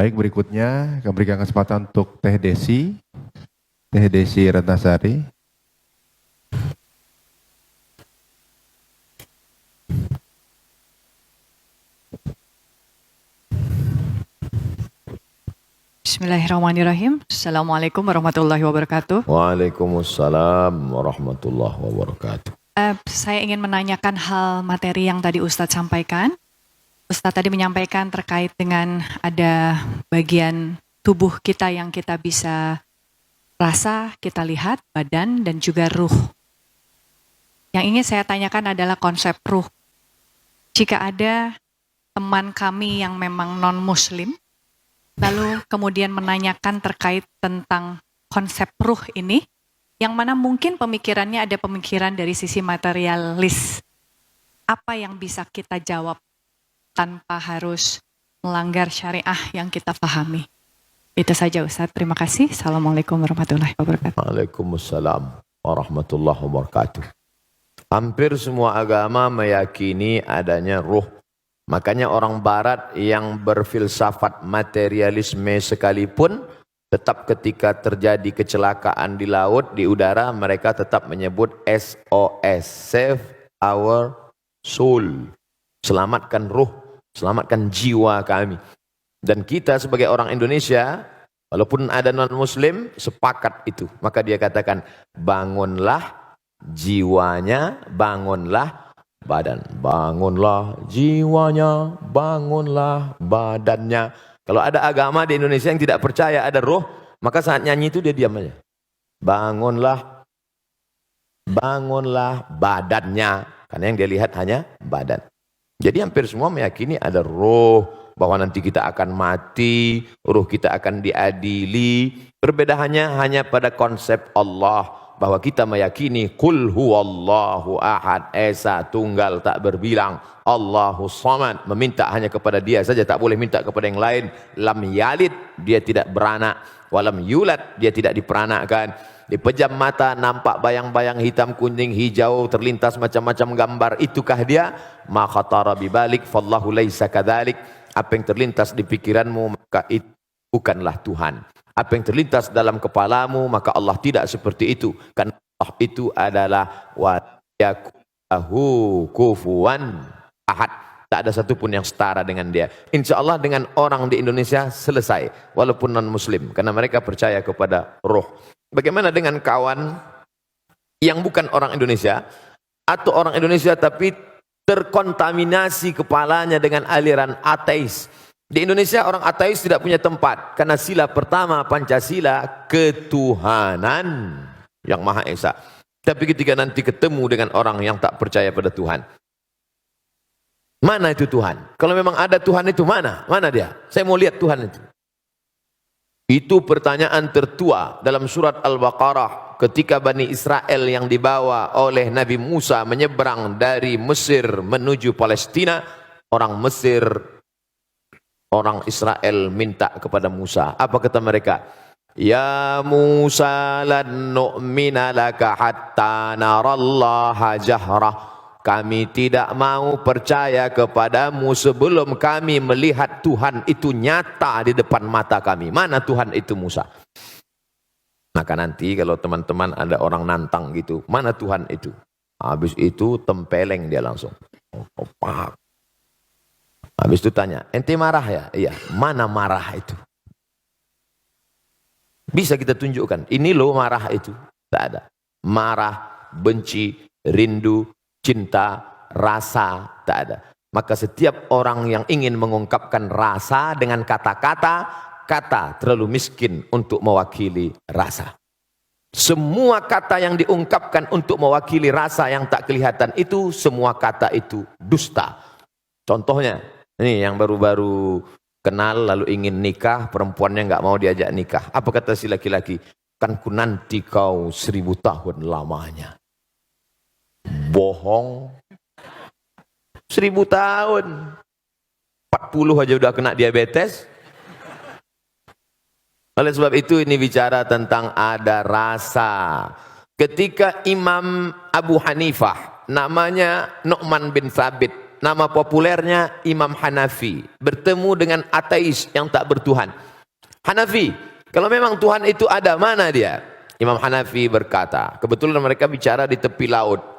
Baik, berikutnya kami berikan kesempatan untuk Teh Desi. Teh Desi Ratnasari. Bismillahirrahmanirrahim. Assalamualaikum warahmatullahi wabarakatuh. Waalaikumsalam warahmatullahi wabarakatuh. Saya ingin menanyakan hal materi yang tadi Ustadz sampaikan. Ustadz tadi menyampaikan terkait dengan ada bagian tubuh kita yang kita bisa rasa, kita lihat, badan, dan juga ruh. Yang ingin saya tanyakan adalah konsep ruh. Jika ada teman kami yang memang non-muslim, lalu kemudian menanyakan terkait tentang konsep ruh ini, yang mana mungkin pemikirannya ada pemikiran dari sisi materialis. Apa yang bisa kita jawab tanpa harus melanggar syariah yang kita pahami? Itu saja Ustadz, terima kasih. Assalamualaikum warahmatullahi wabarakatuh. Waalaikumsalam warahmatullahi wabarakatuh. Hampir semua agama meyakini adanya ruh. Makanya orang barat yang berfilsafat materialisme sekalipun, tetap ketika terjadi kecelakaan di laut, di udara, mereka tetap menyebut SOS, Save Our Soul. Selamatkan ruh, selamatkan jiwa kami. Dan kita sebagai orang Indonesia, walaupun ada non-muslim, sepakat itu. Maka dia katakan, bangunlah jiwanya, bangunlah badan. Bangunlah jiwanya, bangunlah badannya. Kalau ada agama di Indonesia yang tidak percaya ada roh, maka saat nyanyi itu dia diam aja. Bangunlah, bangunlah badannya. Karena yang dia lihat hanya badan. Jadi hampir semua meyakini ada roh, bahwa nanti kita akan mati, ruh kita akan diadili. Perbedaannya hanya pada konsep Allah, bahwa kita meyakini Qul huwallahu ahad, esa tunggal tak berbilang, Allahu samad, meminta hanya kepada dia saja, tak boleh minta kepada yang lain. Lam yalid, dia tidak beranak. Walam yulad, dia tidak diperanakkan. Dipejam mata, nampak bayang-bayang hitam, kuning, hijau, terlintas macam-macam gambar. Itukah dia? Ma khatara bibalik, fallahu laisa kadzalik. Apa yang terlintas di pikiranmu, maka itu bukanlah Tuhan. Apa yang terlintas dalam kepalamu, maka Allah tidak seperti itu. Karena Allah itu adalah wa yakulahu kufuwan ahad. Tak ada satupun yang setara dengan dia. Insya Allah dengan orang di Indonesia selesai, walaupun non-muslim, karena mereka percaya kepada roh. Bagaimana dengan kawan yang bukan orang Indonesia, atau orang Indonesia tapi terkontaminasi kepalanya dengan aliran ateis? Di Indonesia orang ateis tidak punya tempat, karena sila pertama Pancasila, ketuhanan yang Maha Esa. Tapi ketika nanti ketemu dengan orang yang tak percaya pada Tuhan, mana itu Tuhan? Kalau memang ada Tuhan itu mana? Mana dia? Saya mau lihat Tuhan itu. Itu pertanyaan tertua dalam surat Al-Baqarah ketika Bani Israel yang dibawa oleh Nabi Musa menyeberang dari Mesir menuju Palestina. Orang Mesir, orang Israel minta kepada Musa. Apa kata mereka? Ya Musa lan nu'mina laka hatta narallaha jahrah. Kami tidak mau percaya kepadamu sebelum kami melihat Tuhan itu nyata di depan mata kami. Mana Tuhan itu Musa? Maka nanti kalau teman-teman ada orang nantang gitu, mana Tuhan itu? Habis itu tempeleng dia langsung. Opak. Habis itu tanya, ente marah ya? Iya. Mana marah itu? Bisa kita tunjukkan, ini loh marah itu. Tak ada. Marah, benci, rindu, cinta, rasa, tak ada. Maka setiap orang yang ingin mengungkapkan rasa dengan kata-kata, kata terlalu miskin untuk mewakili rasa. Semua kata yang diungkapkan untuk mewakili rasa yang tak kelihatan itu, semua kata itu dusta. Contohnya, ini yang baru-baru kenal lalu ingin nikah, perempuannya nggak mau diajak nikah. Apa kata si laki-laki? Kan ku nanti kau 1000 tahun lamanya. Bohong. 1000 tahun. 40 aja udah kena diabetes. Oleh sebab itu ini bicara tentang ada rasa. Ketika Imam Abu Hanifah, namanya Nu'man bin Thabit, nama populernya Imam Hanafi, bertemu dengan ateis yang tak bertuhan. Hanafi, kalau memang Tuhan itu ada, mana dia? Imam Hanafi berkata, kebetulan mereka bicara di tepi laut.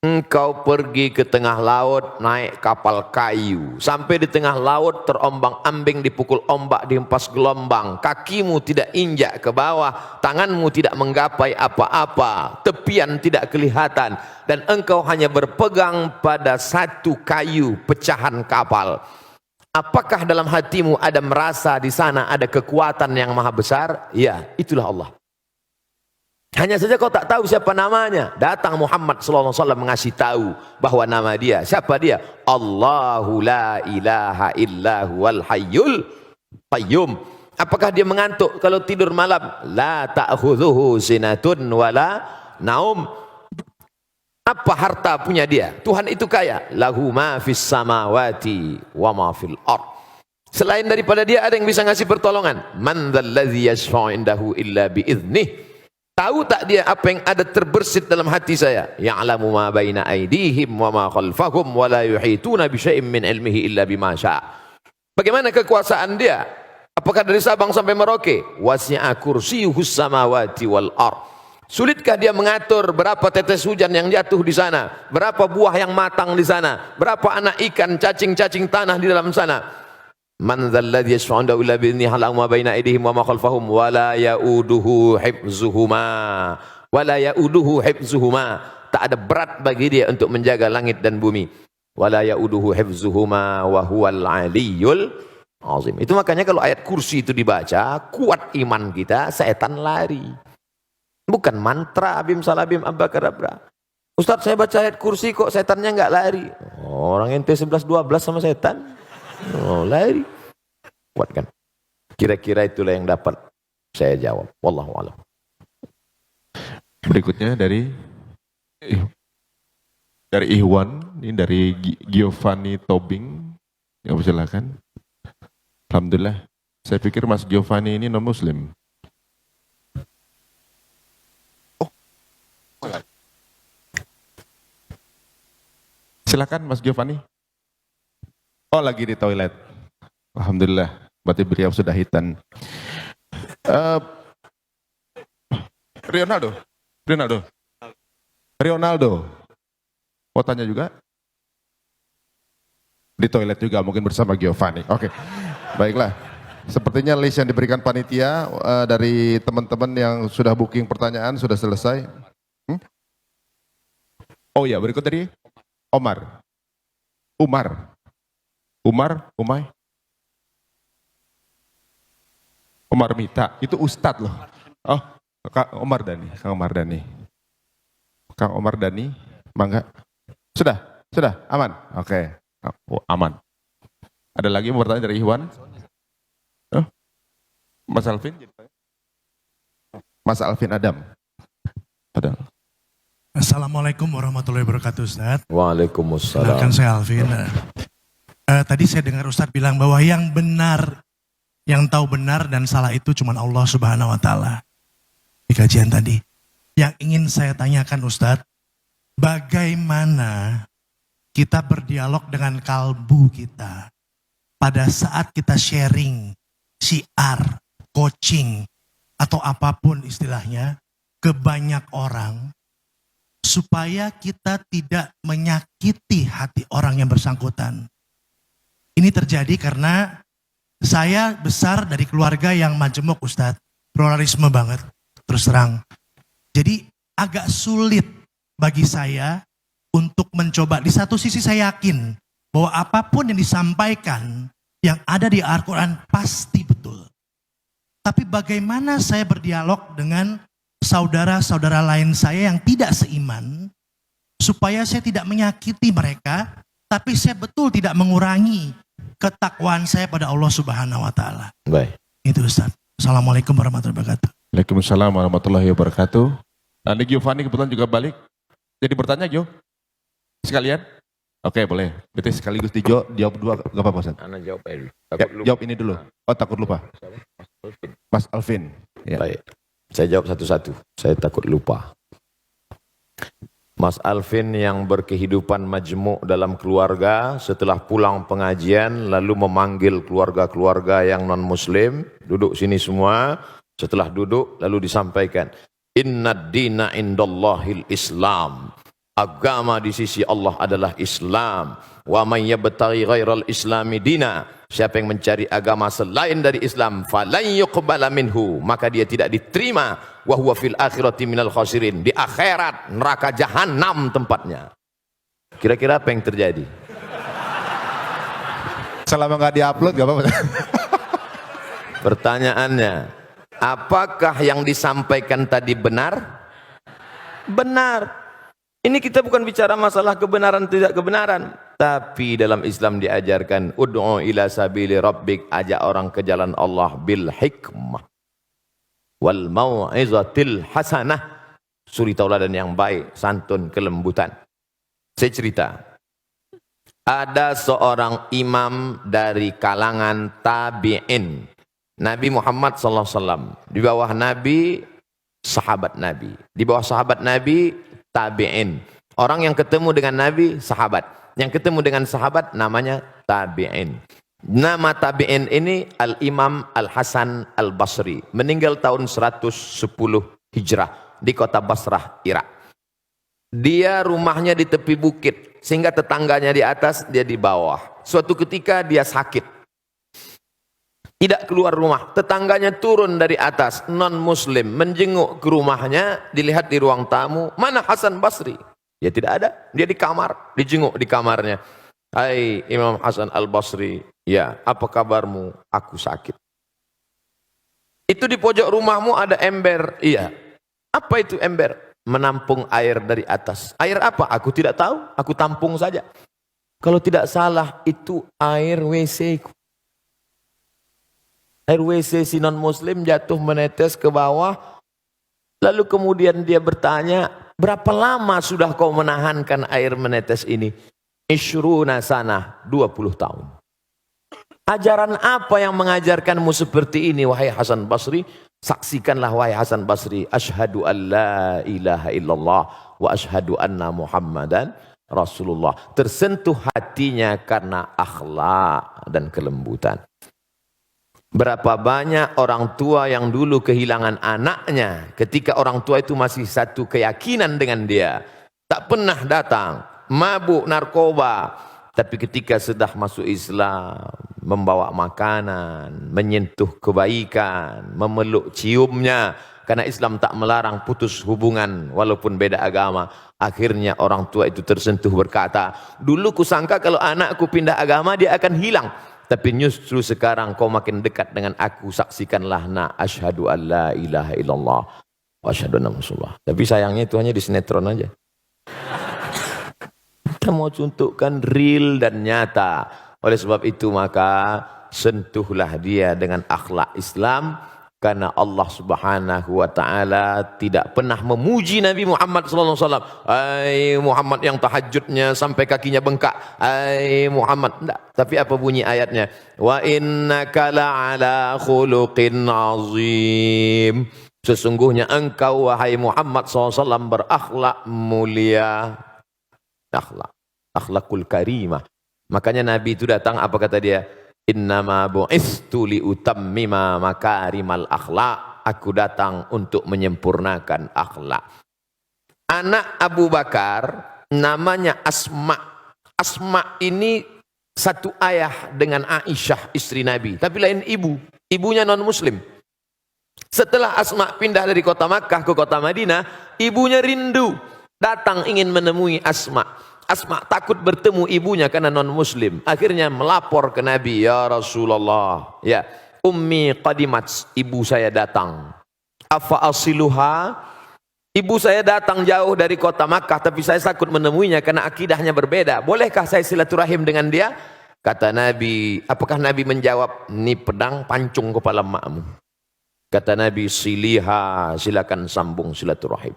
Engkau pergi ke tengah laut naik kapal kayu, sampai di tengah laut terombang-ambing, dipukul ombak, dihempas gelombang, kakimu tidak injak ke bawah, tanganmu tidak menggapai apa-apa, tepian tidak kelihatan, dan engkau hanya berpegang pada satu kayu pecahan kapal. Apakah dalam hatimu ada merasa di sana ada kekuatan yang maha besar? Ya, itulah Allah. Hanya saja kau tak tahu siapa namanya. Datang Muhammad SAW mengasih tahu bahwa nama dia. Siapa dia? Allahu la ilaha illa huwal hayyul qayyum. Apakah dia mengantuk kalau tidur malam? La ta'khudhuhu sinatun wala naum. Apa harta punya dia? Tuhan itu kaya. Lahu ma fis samawati wa ma fil ard. Selain daripada dia ada yang bisa ngasih pertolongan? Man dzalladzi yashfa'u indahu illa biiznih. Tahu tak dia apa yang ada terbersit dalam hati saya? Ya'lamu ma baina aydihim wa ma khalfahum wa la yuhituna bi syai'in min ilmihi illa bima syaa'. Bagaimana kekuasaan dia? Apakah dari Sabang sampai Merauke? Wasi'a kursiyyuhus samawati wal ard. Sulitkah dia mengatur berapa tetes hujan yang jatuh di sana? Berapa buah yang matang di sana? Berapa anak ikan, cacing-cacing tanah di dalam sana? Man dzalladzi yashfa'u indahu illa bi'idznihi ya'lamu ma baina aydihim wa ma khalfahum wa la ya'uduhu hifdzuhuma. Tak ada berat bagi dia untuk menjaga langit dan bumi. Wa la ya'uduhu hifdzuhuma wa huwal 'aliyyul 'azim. Itu makanya kalau ayat kursi itu dibaca, kuat iman kita, setan lari. Bukan mantra bim salabim abakadabra. Ustaz, saya baca ayat kursi kok setannya enggak lari. Orang ente 11 12 sama setan. Oh, lari. Kuat kan? Kira-kira itulah yang dapat saya jawab. Wallahu a'lam. Berikutnya dari Ihwan, ini dari Giovanni Tobing. Ya, silakan. Alhamdulillah. Saya pikir Mas Giovanni ini non muslim. Oh. Silakan Mas Giovanni. Oh, lagi di toilet. Alhamdulillah, berarti beliau sudah hitan. Ronaldo. Mau tanya juga? Di toilet juga, mungkin bersama Giovanni. Oke, baiklah. Sepertinya list yang diberikan panitia dari teman-teman yang sudah booking pertanyaan sudah selesai. Oh ya, berikut dari Umar Mita, itu Ustadz loh. Oh, Kang Omar Dhani, mangga. Sudah, aman. Oke, oh, aman. Ada lagi mau bertanya dari Iwan? Mas Alvin Adam. Assalamualaikum warahmatullahi wabarakatuh, Ustaz. Waalaikumsalam. Kenalkan saya Alvin. Tadi saya dengar Ustaz bilang bahwa yang benar, yang tahu benar dan salah itu cuma Allah Subhanahu wa Ta'ala. Di kajian tadi. Yang ingin saya tanyakan Ustaz, bagaimana kita berdialog dengan kalbu kita pada saat kita sharing, syiar, coaching, atau apapun istilahnya, ke banyak orang, supaya kita tidak menyakiti hati orang yang bersangkutan. Ini terjadi karena saya besar dari keluarga yang majemuk Ustadz, pluralisme banget, terus terang. Jadi agak sulit bagi saya untuk mencoba. Di satu sisi saya yakin bahwa apapun yang disampaikan yang ada di Al-Quran pasti betul. Tapi bagaimana saya berdialog dengan saudara-saudara lain saya yang tidak seiman, supaya saya tidak menyakiti mereka, tapi saya betul tidak mengurangi ketakwaan saya pada Allah Subhanahu wa Ta'ala. Baik. Itu Ustaz. Assalamualaikum warahmatullahi wabarakatuh. Waalaikumsalam warahmatullahi wabarakatuh. Nanti Giovanni kebetulan juga balik. Jadi bertanya Gio? Sekalian? Oke, boleh. Berarti sekaligus dijawab dua, gak apa-apa Ustaz? Ana jawab aja dulu. Ya, jawab ini dulu. Oh, takut lupa. Mas Alvin. Ya. Baik. Saya jawab satu-satu. Saya takut lupa. Mas Alvin yang berkehidupan majmuk dalam keluarga, setelah pulang pengajian lalu memanggil keluarga-keluarga yang non-muslim, duduk sini semua. Setelah duduk lalu disampaikan, Inna dina indallahil Islam. Agama di sisi Allah adalah Islam. Wa man yabtaghi ghairal islami dina. Siapa yang mencari agama selain dari Islam, falan yuqbala minhu, maka dia tidak diterima. Wa huwa fil akhirati minal khasirin. Di akhirat neraka jahanam tempatnya. Kira-kira apa yang terjadi? Selama nggak diupload nggak apa-apa. Pertanyaannya, apakah yang disampaikan tadi benar? Benar. Ini kita bukan bicara masalah kebenaran tidak kebenaran, tapi dalam Islam diajarkan ud'u ila sabili rabbik, ajak orang ke jalan Allah bil hikmah wal mau'izatil hasanah, suri tauladan yang baik, santun, kelembutan. Saya cerita, ada seorang imam dari kalangan tabi'in, Nabi Muhammad SAW, di bawah Nabi sahabat Nabi, di bawah sahabat Nabi tabi'in. Orang yang ketemu dengan Nabi sahabat, yang ketemu dengan sahabat namanya tabi'in. Nama tabi'in ini Al-Imam Al-Hasan Al-Basri, meninggal tahun 110 Hijrah di kota Basrah, Irak. Dia rumahnya di tepi bukit, sehingga tetangganya di atas, dia di bawah. Suatu ketika dia sakit, tidak keluar rumah. Tetangganya turun dari atas, non-muslim, menjenguk ke rumahnya, dilihat di ruang tamu, mana Hasan Basri? Ya tidak ada, dia di kamar, dijenguk di kamarnya. Hai Imam Hasan Al-Basri, ya apa kabarmu? Aku sakit. Itu di pojok rumahmu ada ember. Iya. Apa itu ember? Menampung air dari atas. Air apa? Aku tidak tahu, aku tampung saja. Kalau tidak salah itu air WC. Air WC si non-muslim jatuh menetes ke bawah. Lalu kemudian dia bertanya, berapa lama sudah kau menahankan air menetes ini? Ishruna sanah, 20 tahun. Ajaran apa yang mengajarkanmu seperti ini, wahai Hasan Basri? Saksikanlah wahai Hasan Basri, asyhadu an la ilaha illallah wa asyhadu anna Muhammadan Rasulullah. Tersentuh hatinya karena akhlak dan kelembutan. Berapa banyak orang tua yang dulu kehilangan anaknya ketika orang tua itu masih satu keyakinan dengan dia, tak pernah datang, mabuk narkoba, tapi ketika sudah masuk Islam, membawa makanan, menyentuh kebaikan, memeluk ciumnya, karena Islam tak melarang putus hubungan walaupun beda agama. Akhirnya orang tua itu tersentuh, berkata, dulu kusangka kalau anakku pindah agama dia akan hilang, tapi justru sekarang kau makin dekat dengan aku. Saksikanlah na asyhadu an la ilaha illallah wa asyhadu anna Rasulullah. Tapi sayangnya itu hanya di sinetron aja. Kita mau contohkan real dan nyata. Oleh sebab itu maka sentuhlah dia dengan akhlak Islam, karena Allah Subhanahu wa taala tidak pernah memuji Nabi Muhammad sallallahu alaihi wasallam. Ai Muhammad yang tahajudnya sampai kakinya bengkak. Ai Muhammad, enggak. Tapi apa bunyi ayatnya? Wa innaka la'ala khuluqin azim. Sesungguhnya engkau wahai Muhammad sallallahu alaihi wasallam berakhlak mulia. Akhlakul karimah. Makanya Nabi itu datang, apa kata dia? Innama bu'istu liutammima makarimal akhlak. Aku datang untuk menyempurnakan akhlak. Anak Abu Bakar namanya Asma. Asma ini satu ayah dengan Aisyah istri Nabi, tapi lain ibu. Ibunya non muslim. Setelah Asma pindah dari kota Makkah ke kota Madinah, ibunya rindu, datang ingin menemui Asma. Asma takut bertemu ibunya karena non-muslim. Akhirnya melapor ke Nabi, ya Rasulullah, ya ummi qadimat, ibu saya datang. Afa asiluha, ibu saya datang jauh dari kota Makkah, tapi saya takut menemuinya karena akidahnya berbeda. Bolehkah saya silaturahim dengan dia? Kata Nabi, apakah Nabi menjawab, ini pedang pancung kepala makmu. Kata Nabi, siliha, silakan sambung silaturahim.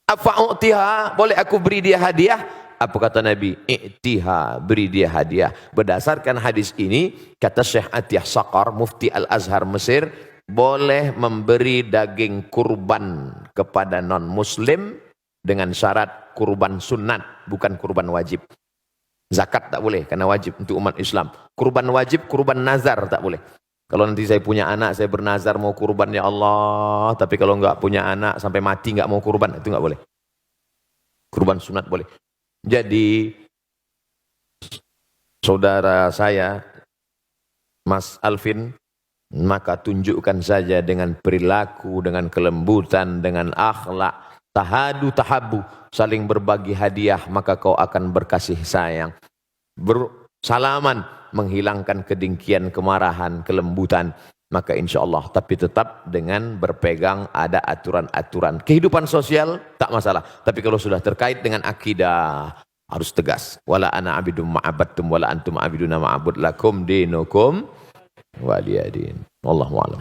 Afa'utiha, boleh aku beri dia hadiah? Apa kata Nabi? I'tiha, beri dia hadiah. Berdasarkan hadis ini, kata Syekh Atiyah Saqar, Mufti Al-Azhar Mesir, boleh memberi daging kurban kepada non-muslim dengan syarat kurban sunat, bukan kurban wajib. Zakat tak boleh karena wajib untuk umat Islam. Kurban wajib, kurban nazar tak boleh. Kalau nanti saya punya anak, saya bernazar mau kurban ya Allah, tapi kalau enggak punya anak sampai mati enggak mau kurban, itu enggak boleh. Kurban sunat boleh. Jadi saudara saya Mas Alvin, maka tunjukkan saja dengan perilaku, dengan kelembutan, dengan akhlak, tahadu tahabu, saling berbagi hadiah, maka kau akan berkasih sayang. Bersalaman, menghilangkan kedengkian, kemarahan, kelembutan, maka insya Allah, tapi tetap dengan berpegang ada aturan-aturan. Kehidupan sosial tak masalah, tapi kalau sudah terkait dengan akidah, harus tegas. Wala ana abidum ma'abadtum wala antum abiduna ma'abud lakum dinukum waliyadin. Wallahu a'lam.